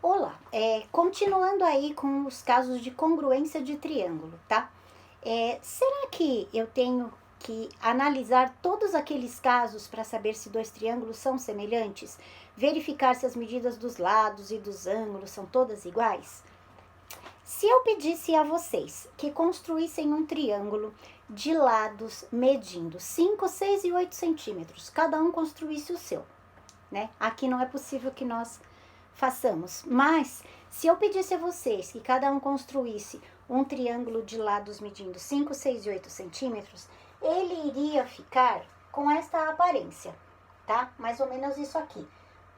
Olá, continuando aí com os casos de congruência de triângulo, tá? Será que eu tenho que analisar todos aqueles casos para saber se dois triângulos são semelhantes? Verificar se as medidas dos lados e dos ângulos são todas iguais? Se eu pedisse a vocês que construíssem um triângulo de lados medindo 5, 6 e 8 centímetros, cada um construísse o seu, né? Aqui não é possível que nós façamos, mas se eu pedisse a vocês que cada um construísse um triângulo de lados medindo 5, 6 e 8 centímetros, ele iria ficar com esta aparência, tá? Mais ou menos isso aqui.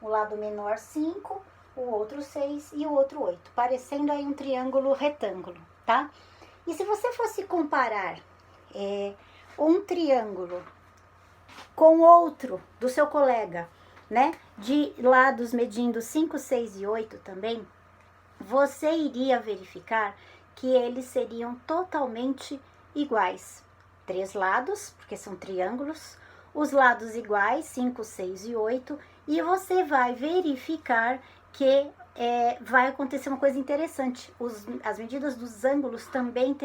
O lado menor 5, o outro 6 e o outro 8, parecendo aí um triângulo retângulo, tá? E se você fosse comparar um triângulo com outro do seu colega, né, de lados medindo 5, 6 e 8 também, você iria verificar que eles seriam totalmente iguais. 3 lados, porque são triângulos, os lados iguais, 5, 6 e 8, e você vai verificar que vai acontecer uma coisa interessante. As medidas dos ângulos também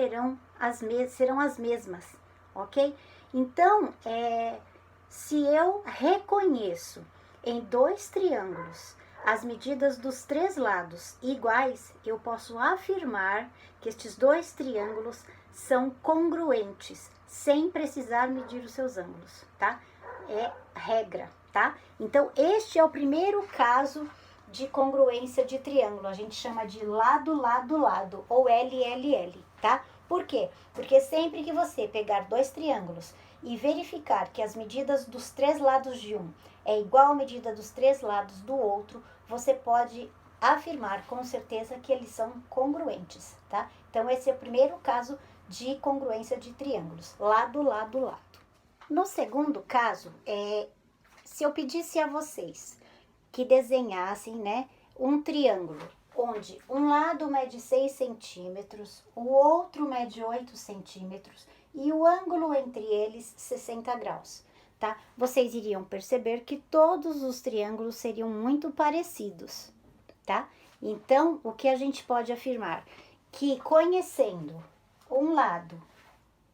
serão as mesmas, ok? Então, se eu reconheço em dois triângulos as medidas dos 3 lados iguais, eu posso afirmar que estes dois triângulos são congruentes, sem precisar medir os seus ângulos, tá? É regra, tá? Então, este é o primeiro caso de congruência de triângulo. A gente chama de lado, lado, lado, ou LLL, tá? Por quê? Porque sempre que você pegar dois triângulos e verificar que as medidas dos 3 lados de um é igual à medida dos 3 lados do outro, você pode afirmar com certeza que eles são congruentes, tá? Então, esse é o primeiro caso de congruência de triângulos, lado, lado, lado. No segundo caso, se eu pedisse a vocês que desenhassem, né, um triângulo, onde um lado mede 6 centímetros, o outro mede 8 centímetros e o ângulo entre eles 60 graus, tá? Vocês iriam perceber que todos os triângulos seriam muito parecidos, tá? Então, o que a gente pode afirmar? Que conhecendo um lado,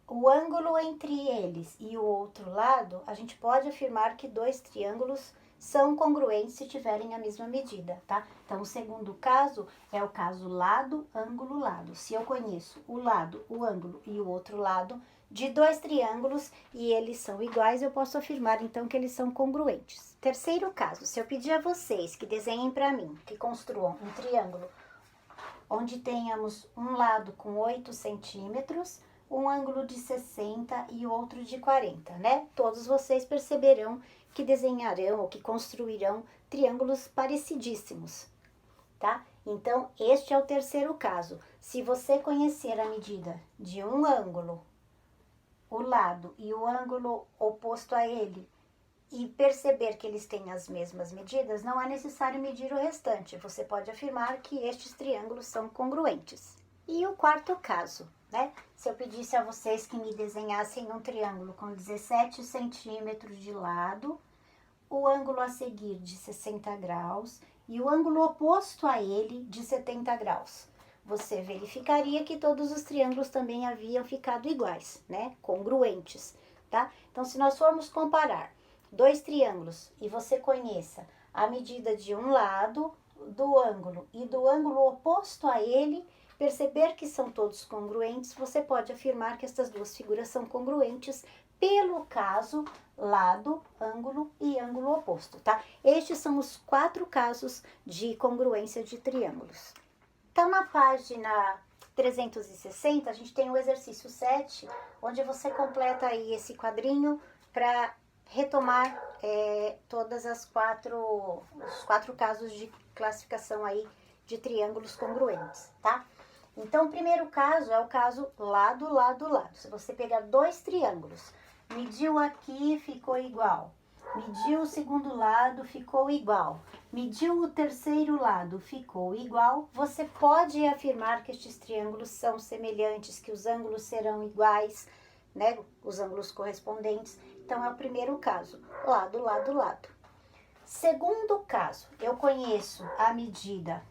o ângulo entre eles e o outro lado, a gente pode afirmar que dois triângulos são congruentes se tiverem a mesma medida, tá? Então, o segundo caso é o caso lado, ângulo, lado. Se eu conheço o lado, o ângulo e o outro lado de dois triângulos e eles são iguais, eu posso afirmar, então, que eles são congruentes. Terceiro caso, se eu pedir a vocês que desenhem para mim, que construam um triângulo onde tenhamos um lado com 8 centímetros, um ângulo de 60 e outro de 40, né? Todos vocês perceberão que desenharão ou que construirão triângulos parecidíssimos, tá? Então, este é o terceiro caso. Se você conhecer a medida de um ângulo, o lado e o ângulo oposto a ele, e perceber que eles têm as mesmas medidas, não é necessário medir o restante. Você pode afirmar que estes triângulos são congruentes. E o quarto caso, né? Se eu pedisse a vocês que me desenhassem um triângulo com 17 centímetros de lado, o ângulo a seguir de 60 graus e o ângulo oposto a ele de 70 graus. Você verificaria que todos os triângulos também haviam ficado iguais, né? Congruentes, tá? Então, se nós formos comparar dois triângulos e você conheça a medida de um lado do ângulo e do ângulo oposto a ele, perceber que são todos congruentes, você pode afirmar que estas duas figuras são congruentes pelo caso lado, ângulo e ângulo oposto, tá? Estes são os 4 casos de congruência de triângulos. Então, na página 360, a gente tem o exercício 7, onde você completa aí esse quadrinho para retomar todas os 4 casos de classificação aí de triângulos congruentes, tá? Então, o primeiro caso é o caso lado, lado, lado. Se você pegar dois triângulos, mediu aqui, ficou igual. Mediu o segundo lado, ficou igual. Mediu o terceiro lado, ficou igual. Você pode afirmar que estes triângulos são semelhantes, que os ângulos serão iguais, né? Os ângulos correspondentes. Então, é o primeiro caso, lado, lado, lado. Segundo caso, eu conheço a medida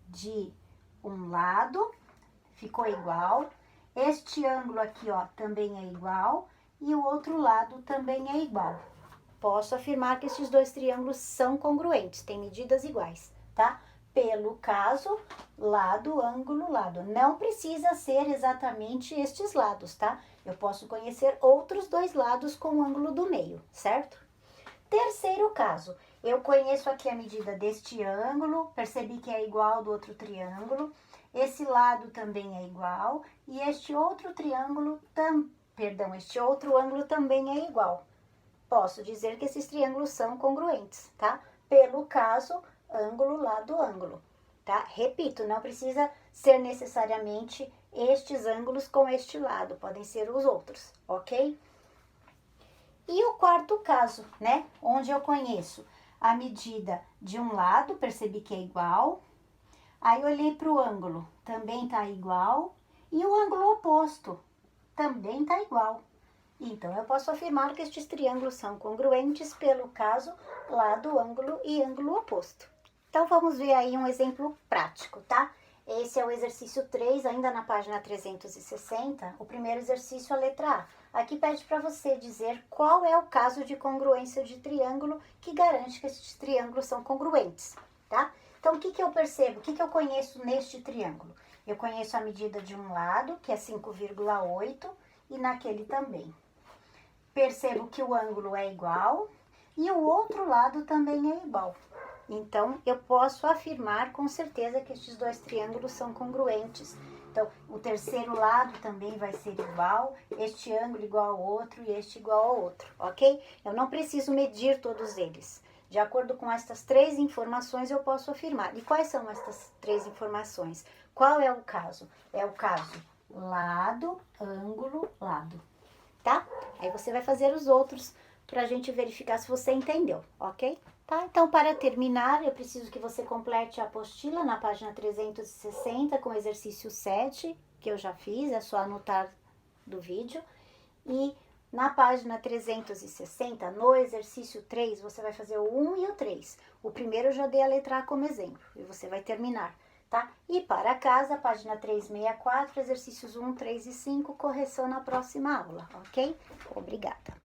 de um lado, ficou igual. Este ângulo aqui, ó, também é igual. E o outro lado também é igual. Posso afirmar que esses dois triângulos são congruentes, têm medidas iguais, tá? Pelo caso, lado, ângulo, lado. Não precisa ser exatamente estes lados, tá? Eu posso conhecer outros dois lados com o ângulo do meio, certo? Terceiro caso, eu conheço aqui a medida deste ângulo, percebi que é igual do outro triângulo, esse lado também é igual, e este outro triângulo, este outro ângulo também é igual. Posso dizer que esses triângulos são congruentes, tá? Pelo caso, ângulo, lado, ângulo, tá? Repito, não precisa ser necessariamente estes ângulos com este lado, podem ser os outros, ok? E o quarto caso, né? Onde eu conheço a medida de um lado, percebi que é igual. Aí olhei para o ângulo, também tá igual. E o ângulo oposto também tá igual. Então, eu posso afirmar que estes triângulos são congruentes pelo caso lado, ângulo e ângulo oposto. Então, vamos ver aí um exemplo prático, tá? Esse é o exercício 3, ainda na página 360, o primeiro exercício, a letra A. Aqui pede para você dizer qual é o caso de congruência de triângulo que garante que estes triângulos são congruentes, tá? Então, o que eu percebo? O que eu conheço neste triângulo? Eu conheço a medida de um lado, que é 5,8, e naquele também. Percebo que o ângulo é igual e o outro lado também é igual. Então, eu posso afirmar com certeza que estes dois triângulos são congruentes. Então, o terceiro lado também vai ser igual, este ângulo igual ao outro e este igual ao outro, ok? Eu não preciso medir todos eles. De acordo com estas três informações, eu posso afirmar. E quais são estas três informações? Qual é o caso? É o caso lado, ângulo, lado, tá? Aí você vai fazer os outros pra gente verificar se você entendeu, ok? Tá? Então, para terminar, eu preciso que você complete a apostila na página 360 com o exercício 7, que eu já fiz, é só anotar do vídeo. E na página 360, no exercício 3, você vai fazer o 1 e o 3. O primeiro eu já dei a letra A como exemplo, e você vai terminar, tá? E para casa, página 364, exercícios 1, 3 e 5, correção na próxima aula, ok? Obrigada.